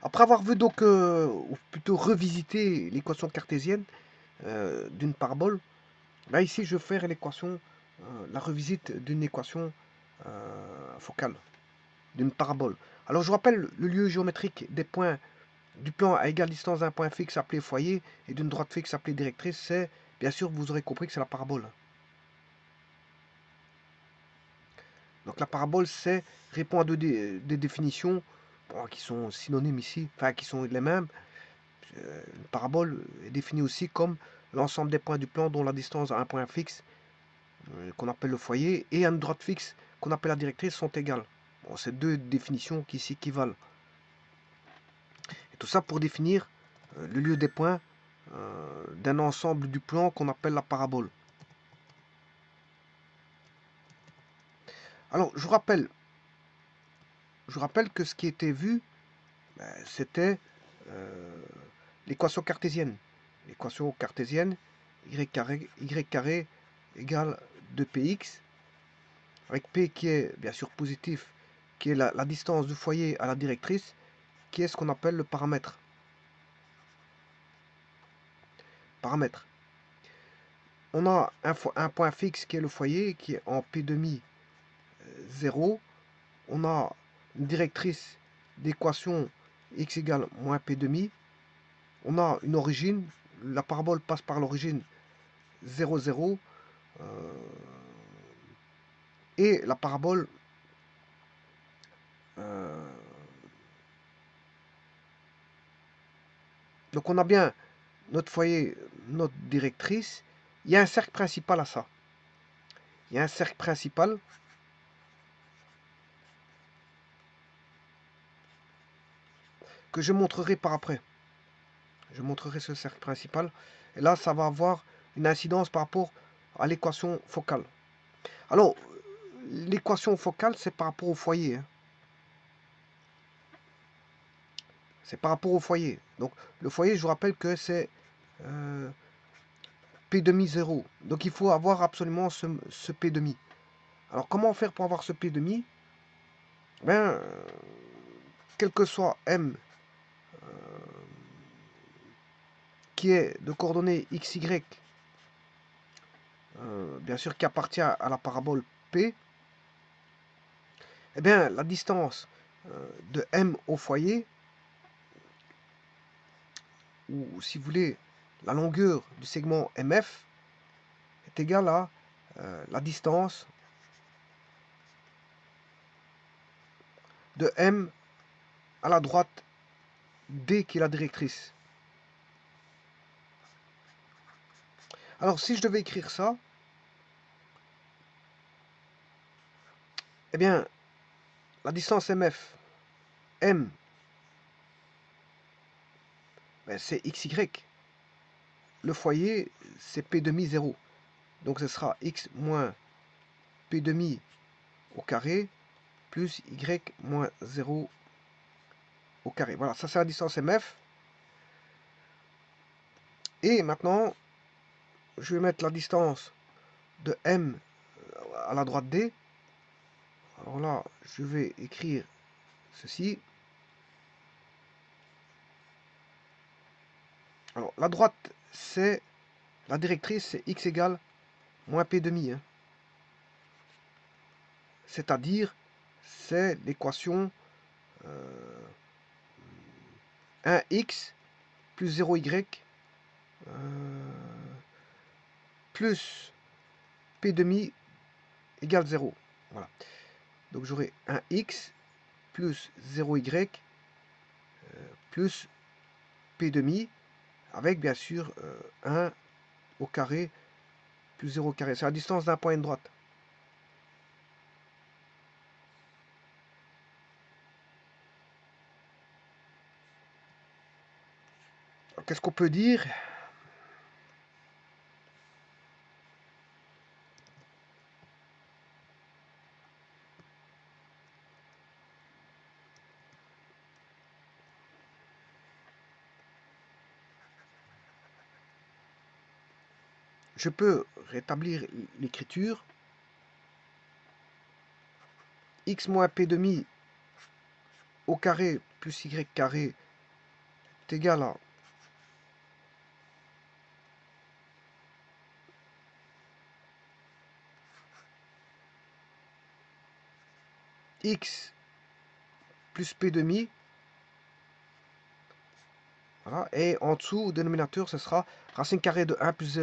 Après avoir vu donc, ou plutôt revisité l'équation cartésienne d'une parabole, là ici je vais faire l'équation, la revisite d'une équation focale, d'une parabole. Alors je vous rappelle le lieu géométrique des points du plan à égale distance d'un point fixe appelé foyer et d'une droite fixe appelée directrice, c'est, bien sûr, vous aurez compris que c'est la parabole. Donc la parabole, c'est répond à des définitions bon, qui sont synonymes ici, enfin qui sont les mêmes. Une parabole est définie aussi comme l'ensemble des points du plan dont la distance à un point fixe, qu'on appelle le foyer, et à une droite fixe, qu'on appelle la directrice, sont égales. Bon, c'est deux définitions qui s'équivalent. Et tout ça pour définir le lieu des points d'un ensemble du plan qu'on appelle la parabole. Alors, je vous rappelle que ce qui était vu, c'était euh, l'équation cartésienne. L'équation cartésienne, y carré égale 2px, avec p qui est bien sûr positif, qui est la distance du foyer à la directrice, qui est ce qu'on appelle le paramètre. Paramètre. On a un point fixe qui est le foyer, qui est en p demi 0. On a une directrice d'équation x égale moins p demi. On a une origine, la parabole passe par l'origine 0, 0, et la parabole donc on a bien notre foyer, notre directrice. Il y a un cercle principal à ça. Il y a un cercle principal que je montrerai par après. Je montrerai ce cercle principal. Et là, ça va avoir une incidence par rapport à l'équation focale. Alors, l'équation focale, c'est par rapport au foyer. Hein. C'est par rapport au foyer. Donc, le foyer, je vous rappelle que c'est P demi 0. Donc, il faut avoir absolument ce P demi. Alors, comment faire pour avoir ce P demi? Ben, quel que soit M qui est de coordonnées x, y, bien sûr qui appartient à la parabole P, eh bien la distance de M au foyer, ou si vous voulez la longueur du segment MF, est égale à la distance de M à la droite D qui est la directrice. Alors si je devais écrire ça, eh bien la distance MF, M, ben, c'est XY. Le foyer, c'est P demi 0. Donc ce sera X moins P demi au carré plus Y moins 0 au carré. Voilà, ça c'est la distance MF. Et maintenant, je vais mettre la distance de M à la droite D. Alors là, je vais écrire ceci. Alors, la droite, c'est la directrice, c'est X égale moins P demi. Hein. C'est-à-dire, c'est l'équation 1x plus 0y plus P demi égale 0. Voilà. Donc j'aurai 1x plus 0y plus P demi avec bien sûr 1 au carré plus 0 au carré. C'est la distance d'un point et une droite. Qu'est-ce qu'on peut dire? Je peux rétablir l'écriture. X moins P demi au carré plus Y carré est égal à x plus p demi. Voilà. Et en dessous, au dénominateur, ce sera racine carrée de 1 plus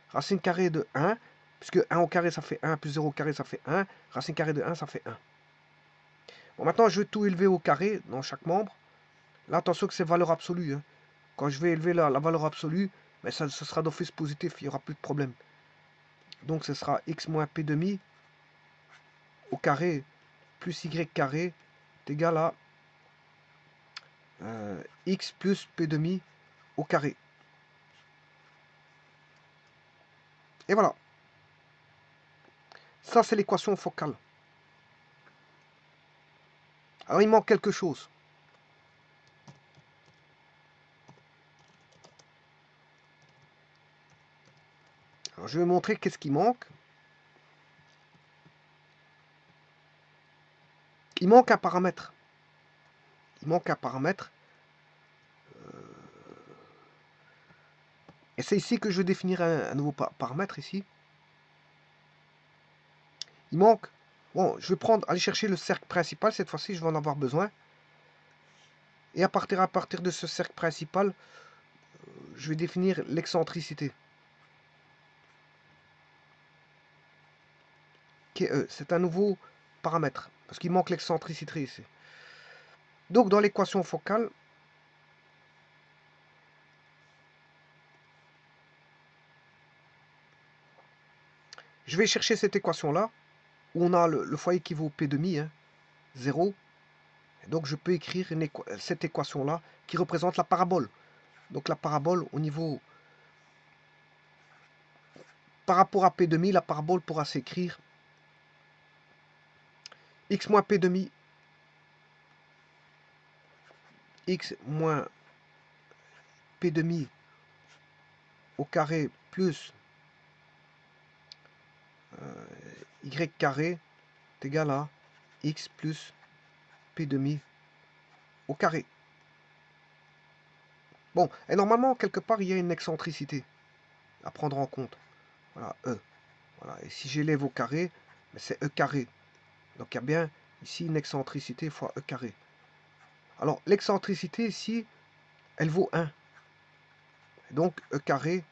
racine carrée de 1, puisque 1 au carré, ça fait 1, plus 0 au carré, ça fait 1. Racine carrée de 1, ça fait 1. Bon, maintenant, je vais tout élever au carré dans chaque membre. Là, attention que c'est valeur absolue. Hein. Quand je vais élever la valeur absolue, mais ça, ce sera d'office positif, il n'y aura plus de problème. Donc, ce sera x moins p demi au carré plus y carré est égal à x plus p demi au carré. Et voilà. Ça, c'est l'équation focale. Alors, il manque quelque chose. Alors, je vais montrer qu'est-ce qui manque. Il manque un paramètre. Il manque un paramètre. Et c'est ici que je vais définir un nouveau paramètre ici. Il manque. Bon, je vais aller chercher le cercle principal. Cette fois-ci, je vais en avoir besoin. Et à partir de ce cercle principal, je vais définir l'excentricité. C'est un nouveau paramètre. Parce qu'il manque l'excentricité ici. Donc, dans l'équation focale, je vais chercher cette équation-là, où on a le foyer qui vaut P demi, hein, 0. Et donc, je peux écrire cette équation-là qui représente la parabole. Donc, la parabole au niveau... Par rapport à P demi, la parabole pourra s'écrire x moins P demi, x moins P demi au carré plus y carré est égal à x plus P demi au carré. Bon, et normalement, quelque part, il y a une excentricité à prendre en compte. Voilà, E. Voilà, et si j'élève au carré, c'est E carré. Donc il y a bien ici une excentricité fois E carré. Alors l'excentricité ici, elle vaut 1. Donc E carré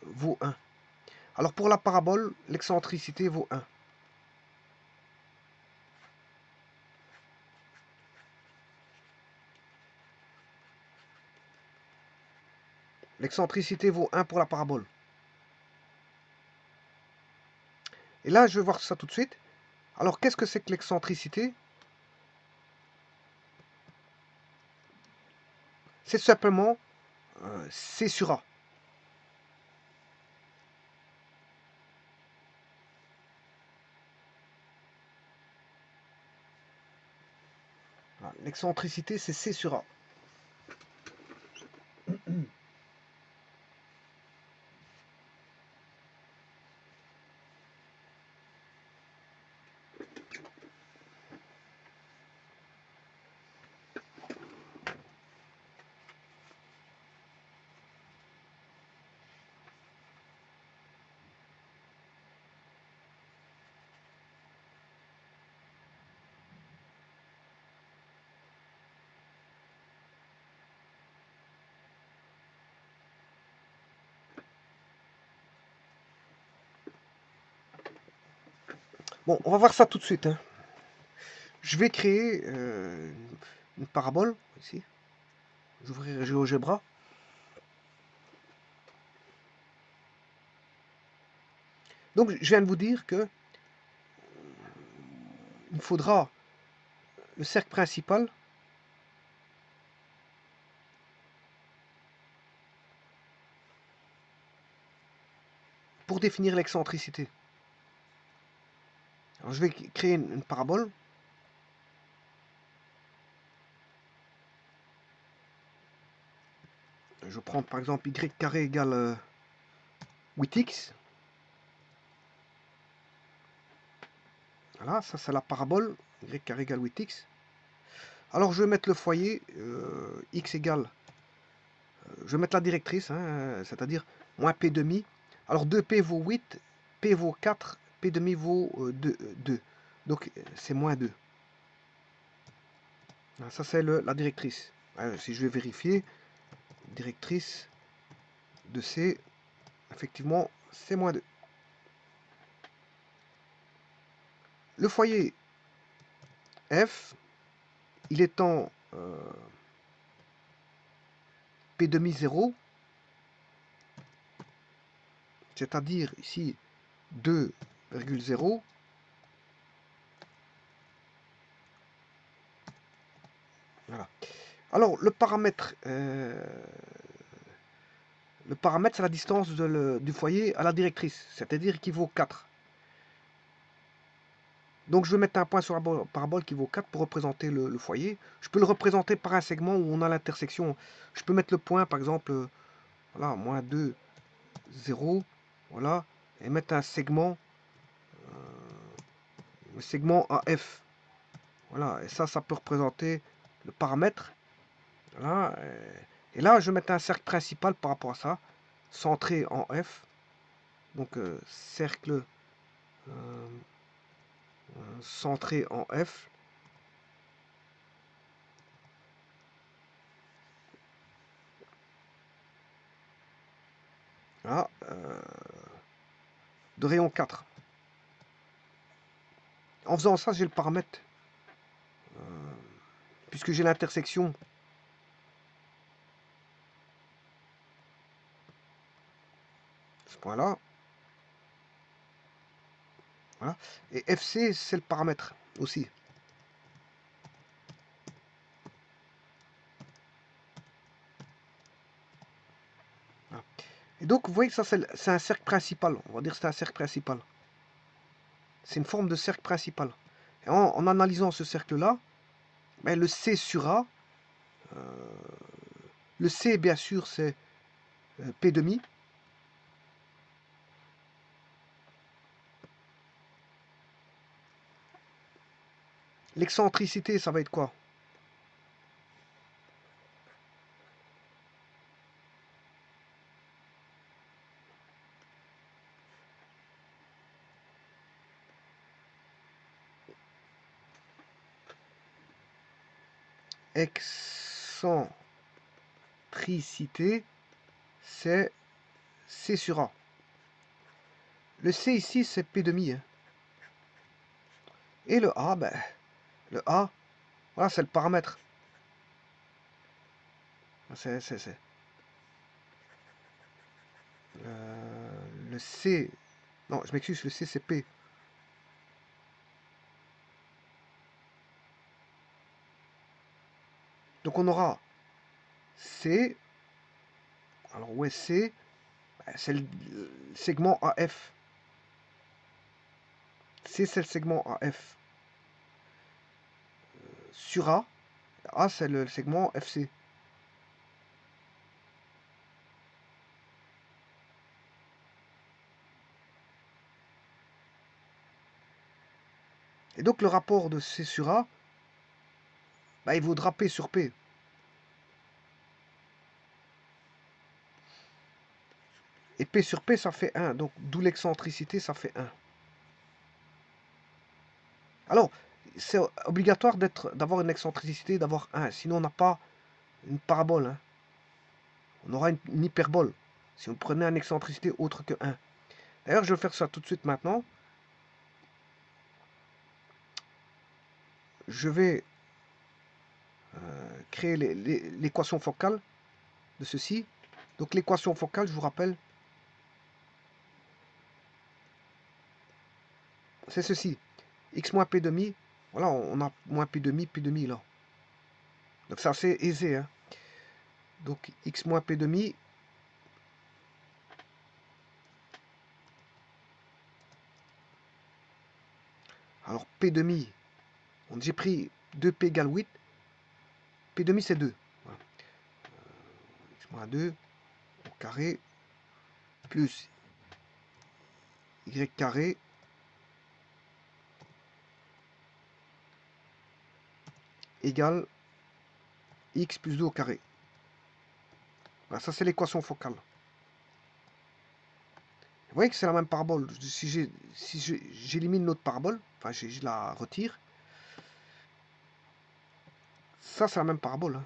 vaut 1. Alors pour la parabole, l'excentricité vaut 1. L'excentricité vaut 1 pour la parabole. Et là, je vais voir ça tout de suite. Alors qu'est-ce que c'est que l'excentricité? C'est simplement C sur A. L'excentricité, c'est C sur A. Bon, on va voir ça tout de suite. Hein. Je vais créer une parabole, ici. J'ouvrirai GeoGebra. Donc, je viens de vous dire que il faudra le cercle principal pour définir l'excentricité. Alors, je vais créer une parabole. Je prends par exemple y carré égale 8x. Voilà, ça c'est la parabole, y carré égale 8x. Alors je vais mettre le foyer, x égale, je vais mettre la directrice, hein, c'est-à-dire moins p demi. Alors 2p vaut 8, p vaut 4, p demi vaut 2. Donc c'est moins 2. Ça c'est la directrice. Si je vais vérifier, directrice de C, effectivement c'est moins 2. Le foyer F, il est en P demi 0, c'est-à-dire ici 2,0. Voilà. Alors le paramètre c'est la distance du foyer à la directrice, c'est-à-dire qu'il vaut 4. Donc je vais mettre un point sur la parabole qui vaut 4 pour représenter le foyer. Je peux le représenter par un segment où on a l'intersection. Je peux mettre le point, par exemple, voilà, moins 2, 0, voilà, et mettre un segment, le segment AF. Voilà, et ça peut représenter le paramètre. Voilà, et là, je vais mettre un cercle principal par rapport à ça, centré en F. Donc, cercle centré en F. Voilà, de rayon 4. En faisant ça, j'ai le paramètre. Puisque j'ai l'intersection. Ce point-là. Voilà. Et FC, c'est le paramètre aussi. Voilà. Et donc, vous voyez que ça, c'est un cercle principal. On va dire que c'est un cercle principal. C'est une forme de cercle principal. Et en analysant ce cercle-là, ben, le C sur A, le C, bien sûr, c'est P demi. L'excentricité, ça va être quoi? Excentricité, c'est C sur A. Le C ici, c'est P demi. Hein. Et le A, ben, le A, voilà, c'est le paramètre. C'est le C. Non, je m'excuse, le C, c'est P. Donc on aura C. Alors où est C? Ben, c'est le segment AF. C, c'est le segment AF. Sur A. A, c'est le segment FC. Et donc le rapport de C sur A, bah, il vaudra P sur P. Et P sur P, ça fait 1. Donc d'où l'excentricité, ça fait 1. Alors, c'est obligatoire d'avoir une excentricité, d'avoir 1. Sinon, on n'a pas une parabole. Hein. On aura une hyperbole. Si on prenait une excentricité autre que 1. D'ailleurs, je vais faire ça tout de suite maintenant. Je vais créer l'équation focale de ceci. Donc l'équation focale, je vous rappelle, c'est ceci. X moins P demi. Voilà, on a moins P demi là. Donc c'est assez aisé. Hein. Donc X moins P demi. Alors P demi, j'ai pris 2P égale 8. P demi c'est 2. Voilà. X moins 2 au carré plus Y carré égale x plus 2 au carré. Voilà, ça, c'est l'équation focale. Vous voyez que c'est la même parabole. Si j'élimine l'autre parabole, enfin, je la retire, ça, c'est la même parabole. Hein.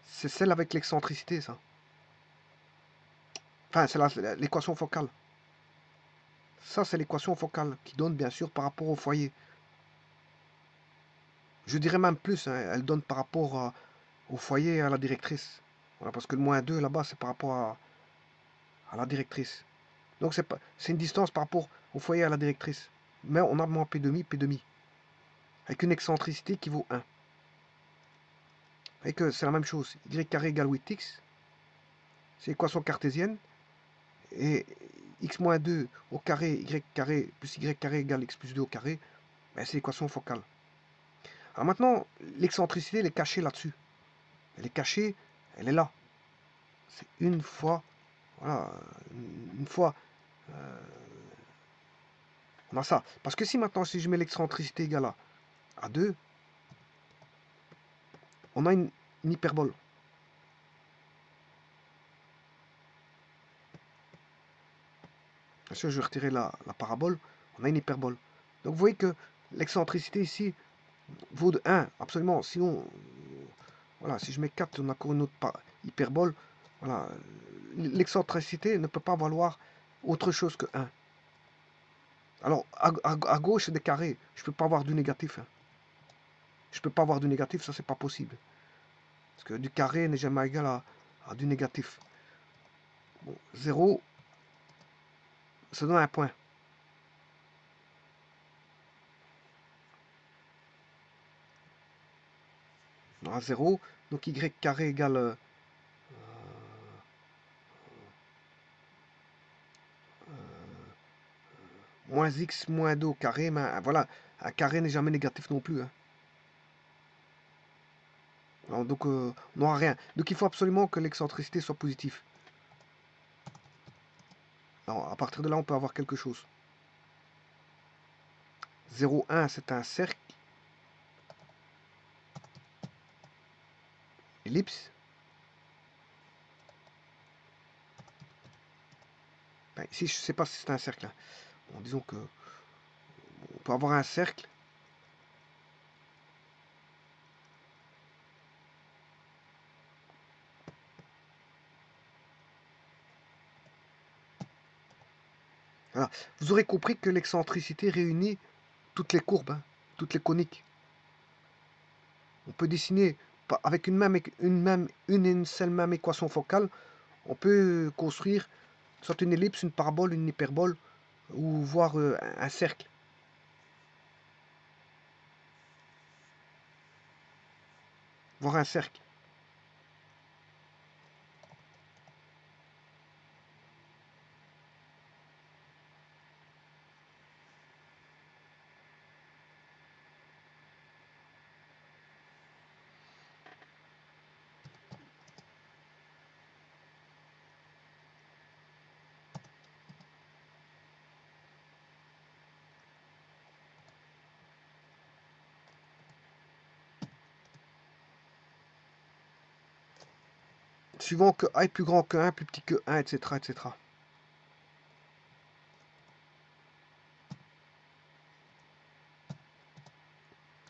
C'est celle avec l'excentricité, ça. Enfin, c'est l'équation focale. Ça, c'est l'équation focale qui donne, bien sûr, par rapport au foyer. Je dirais même plus, hein, elle donne par rapport au foyer et à la directrice. Voilà, parce que le moins 2, là-bas, c'est par rapport à la directrice. Donc, c'est une distance par rapport au foyer et à la directrice. Mais on a moins P demi, P demi. Avec une excentricité qui vaut 1. Et que c'est la même chose. Y carré égale 8x. C'est l'équation cartésienne. Et x moins 2 au carré, y carré plus y carré égale x plus 2 au carré. Ben, c'est l'équation focale. Alors maintenant, l'excentricité, elle est cachée là-dessus. Elle est cachée, elle est là. C'est une fois, voilà, une fois, on a ça. Parce que si maintenant, si je mets l'excentricité égale à 2, on a une hyperbole. Bien sûr, je vais retirer la parabole, on a une hyperbole. Donc vous voyez que l'excentricité ici vaut de 1, absolument. Sinon, voilà, si je mets 4, on a encore une autre hyperbole. Voilà, l'excentricité ne peut pas valoir autre chose que 1. Alors, à gauche, c'est des carrés. Je ne peux pas avoir du négatif. Hein. Je ne peux pas avoir du négatif, ça, c'est pas possible. Parce que du carré n'est jamais égal à du négatif. Bon, 0, ça donne un point. On a 0, donc y carré égale moins x moins 2 au carré. Mais voilà, un carré n'est jamais négatif non plus. Hein. Alors, donc, on n'aura rien. Donc, il faut absolument que l'excentricité soit positive. Alors, à partir de là, on peut avoir quelque chose. 0, 1, c'est un cercle. Ellipse. Ben, ici, je ne sais pas si c'est un cercle. Hein. Bon, disons que on peut avoir un cercle. Voilà. Vous aurez compris que l'excentricité réunit toutes les courbes, hein, toutes les coniques. On peut dessiner avec une seule même équation focale, on peut construire soit une ellipse, une parabole, une hyperbole, ou voir un cercle. Voir un cercle. Suivant que A est plus grand que 1, plus petit que 1, etc. etc.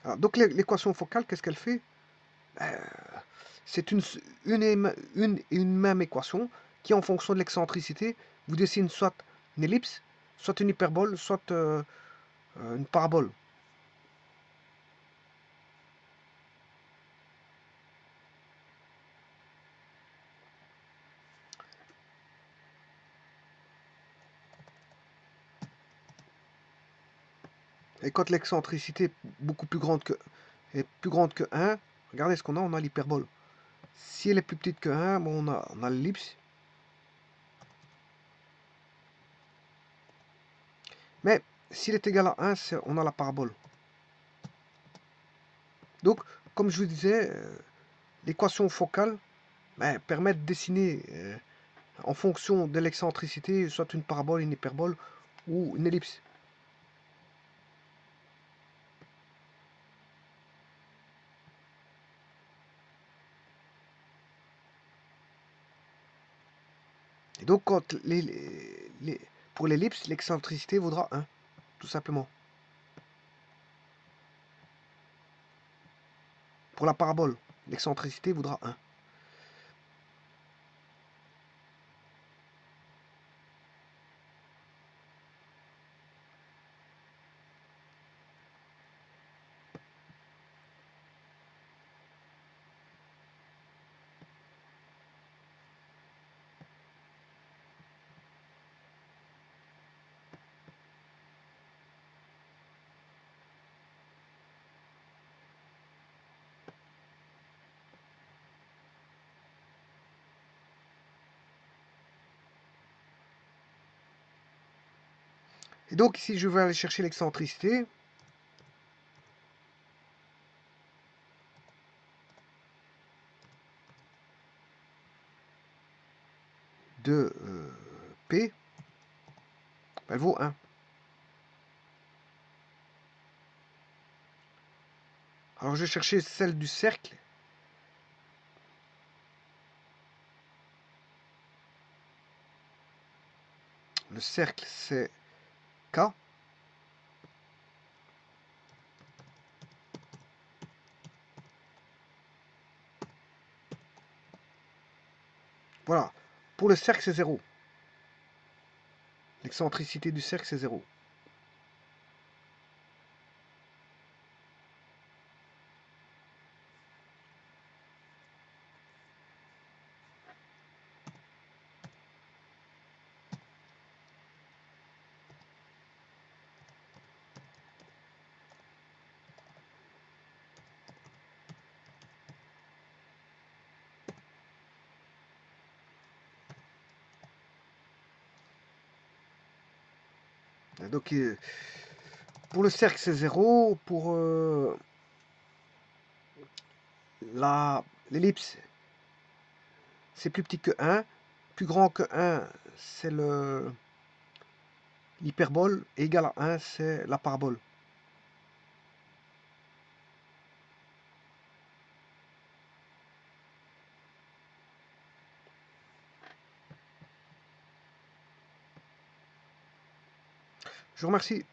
Alors, donc l'équation focale, qu'est-ce qu'elle fait? C'est une même équation qui, en fonction de l'excentricité, vous dessine soit une ellipse, soit une hyperbole, soit une parabole. Et quand l'excentricité est plus grande que 1, regardez ce qu'on a, on a l'hyperbole. Si elle est plus petite que 1, bon, on a l'ellipse. Mais s'il est égal à 1, on a la parabole. Donc, comme je vous disais, l'équation focale permet de dessiner en fonction de l'excentricité soit une parabole, une hyperbole ou une ellipse. Et donc, pour l'ellipse, l'excentricité vaudra 1, tout simplement. Pour la parabole, l'excentricité vaudra 1. Et donc ici, je vais aller chercher l'excentricité. De P, elle vaut 1. Alors je vais chercher celle du cercle. Le cercle, c'est K. Voilà. Pour le cercle, c'est 0. L'excentricité du cercle, c'est 0. Donc, pour le cercle, c'est 0. Pour l'ellipse, c'est plus petit que 1. Plus grand que 1, c'est l'hyperbole. Et égal à 1, c'est la parabole. Je vous remercie.